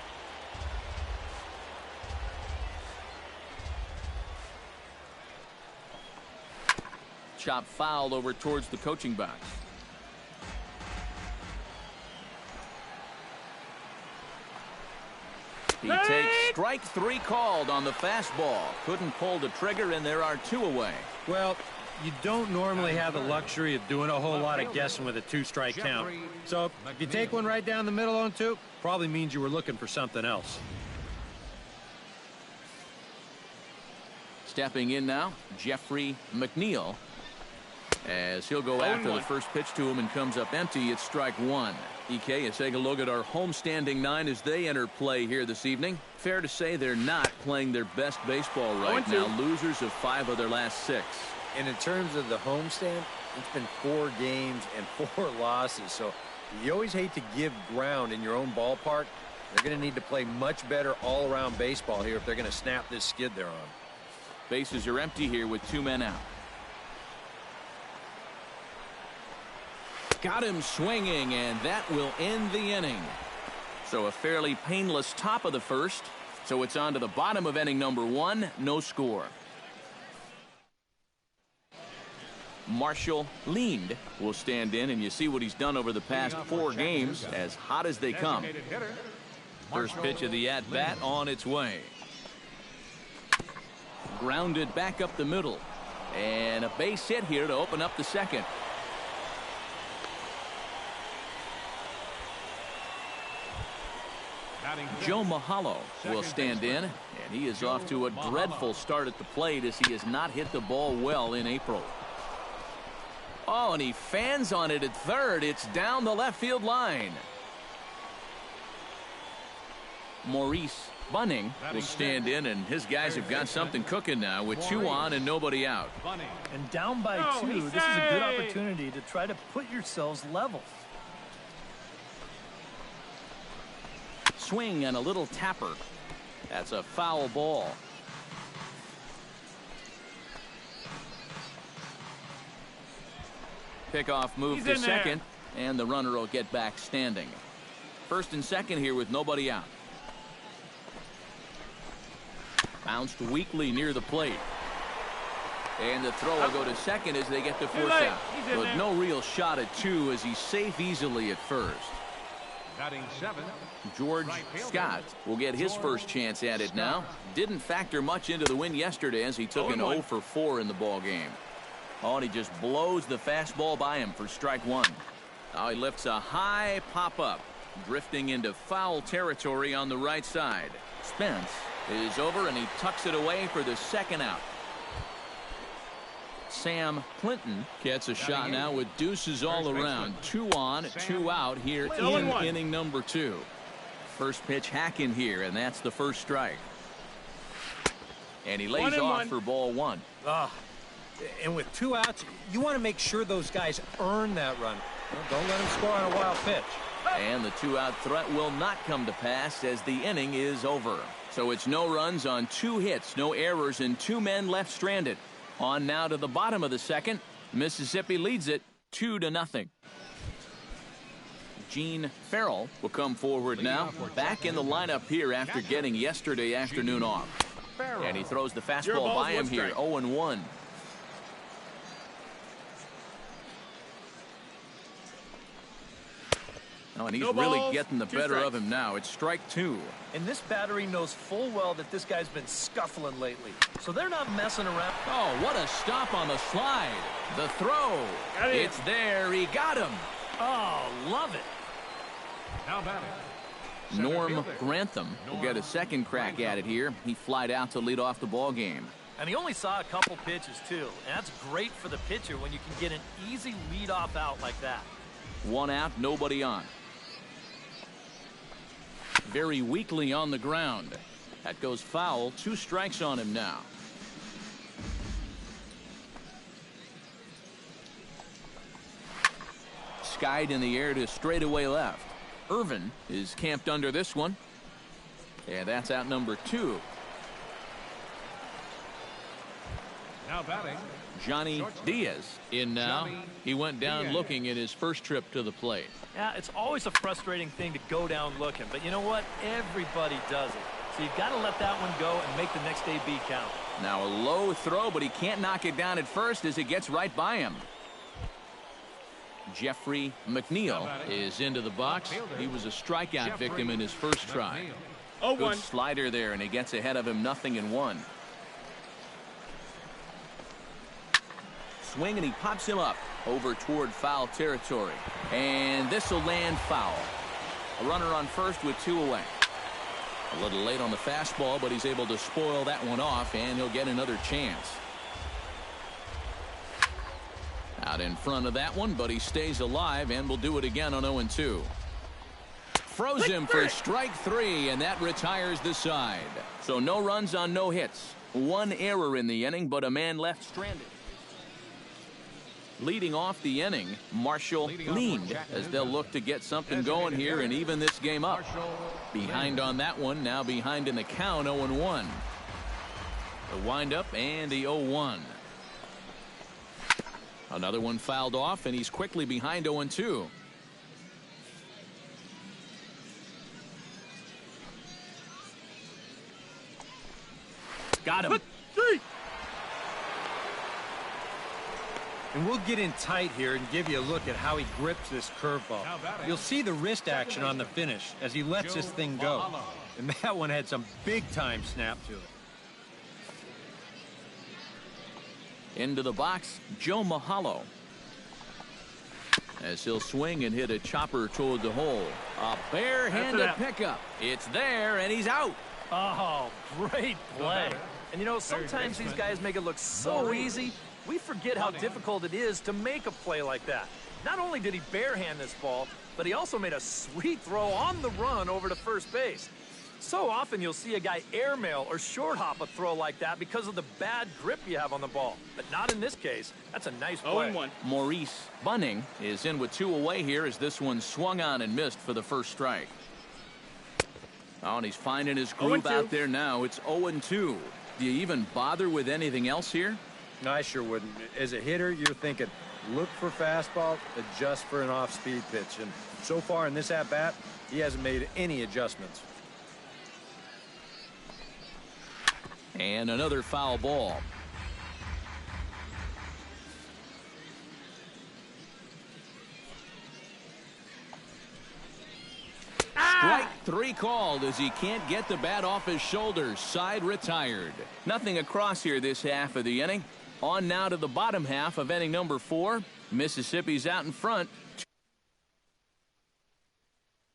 Chop foul over towards the coaching box. He takes strike 3 called on the fastball. Couldn't pull the trigger, and there are 2 away. Well, you don't normally have the luxury of doing a whole lot of guessing with a 2-strike count. So if you take one right down the middle on 2, probably means you were looking for something else. Stepping in now, Jeffrey McNeil. As he'll go after the first pitch to him and comes up empty, it's strike 1. EK, let's take a look at our homestanding 9 as they enter play here this evening. Fair to say they're not playing their best baseball right now. Losers of 5 of their last 6. And in terms of the homestand, it's been 4 games and 4 losses. So you always hate to give ground in your own ballpark. They're going to need to play much better all-around baseball here if they're going to snap this skid they're on. Bases are empty here with 2 men out. Got him swinging, and that will end the inning. So a fairly painless top of the first. So it's on to the bottom of inning number 1. No score. Marshall Lind will stand in, and you see what he's done over the past 4 games, as hot as they come. First pitch of the at-bat on its way. Grounded back up the middle. And a base hit here to open up the second. Joe Mahalo will stand in, and he is off to a dreadful start at the plate as he has not hit the ball well in April. Oh, and he fans on it at third. It's down the left field line. Maurice Bunning will stand in, and his guys have got something cooking now with 2 on and nobody out. And down by 2, this is a good opportunity to try to put yourselves level. Swing and a little tapper. That's a foul ball. Pickoff move to second, and the runner will get back standing. First and second here with nobody out. Bounced weakly near the plate. And the throw will go to second as they get the force out. But no real shot at 2 as he's safe easily at first. Batting 7. George Scott will get his first chance at it now. Didn't factor much into the win yesterday as he took an 0 for 4 in the ball game. Oh, and he just blows the fastball by him for strike 1. Now he lifts a high pop-up, drifting into foul territory on the right side. Spence is over, and he tucks it away for the second out. Sam Clinton gets a shot now with deuces all around. 2 on, 2 out here in inning number 2. First pitch hack in here, and that's the first strike. And he lays off for ball 1. And with 2 outs, you want to make sure those guys earn that run. Don't let them score on a wild pitch. And the 2-out threat will not come to pass as the inning is over. So it's no runs on 2 hits, no errors, and 2 men left stranded. On now to the bottom of the second. Mississippi leads it 2-0. Gene Farrell will come forward now. Back in the lineup here after getting yesterday afternoon off. And he throws the fastball by him here. 0-1. Oh, and he's No really balls, getting the 2 better of strikes. him now. It's strike 2. And this battery knows full well that this guy's been scuffling lately. So they're not messing around. Oh, what a stop on the slide. The throw. Got it. It's there. He got him. Oh, love it. Now batting. Norm Grantham will get a second crack at it here. He flied out to lead off the ball game. And he only saw a couple pitches, too. And that's great for the pitcher when you can get an easy leadoff out like that. 1 out, nobody on. Very weakly on the ground. That goes foul. 2 strikes on him now. Skied in the air to straightaway left. Irvin is camped under this one. And that's out number 2. Now batting. Johnny Diaz in now. He went down looking at his first trip to the plate. Yeah, it's always a frustrating thing to go down looking. But you know what? Everybody does it. So you've got to let that one go and make the next AB count. Now a low throw, but he can't knock it down at first as it gets right by him. Jeffrey McNeil is into the box. He was a strikeout victim in his first try. Good 0-1. slider there, and he gets ahead of him 0-1. Swing, and he pops him up over toward foul territory. And this will land foul. A runner on first with 2 away. A little late on the fastball, but he's able to spoil that one off, and he'll get another chance. Out in front of that one, but he stays alive and will do it again on 0-2. Froze him for strike 3, and that retires the side. So no runs on no hits. 1 error in the inning, but a man left stranded. Leading off the inning, Marshall leaned as they'll look to get something going here and even this game up. Behind on that one, now behind in the count, 0-1. The windup and the 0-1. Another one fouled off, and he's quickly behind 0-2. Got him. And we'll get in tight here and give you a look at how he grips this curveball. You'll see the wrist action on the finish as he lets this thing go. And that one had some big-time snap to it. Into the box, Joe Mahalo. As he'll swing and hit a chopper toward the hole. A barehanded pickup. It's there, and he's out. Oh, great play. And you know, sometimes these guys make it look so easy, we forget how difficult it is to make a play like that. Not only did he barehand this ball, but he also made a sweet throw on the run over to first base. So often you'll see a guy airmail or short hop a throw like that because of the bad grip you have on the ball. But not in this case. That's a nice play. 0-1. Maurice Bunning is in with 2 away here as this one swung on and missed for the first strike. Oh, and he's finding his groove 0-2. out there now. It's 0-2. Do you even bother with anything else here? No, I sure wouldn't. As a hitter, you're thinking, look for fastball, adjust for an off-speed pitch. And so far in this at-bat, he hasn't made any adjustments. And another foul ball. Strike 3 called as he can't get the bat off his shoulders. Side retired. Nothing across here this half of the inning. On now to the bottom half of inning number 4. Mississippi's out in front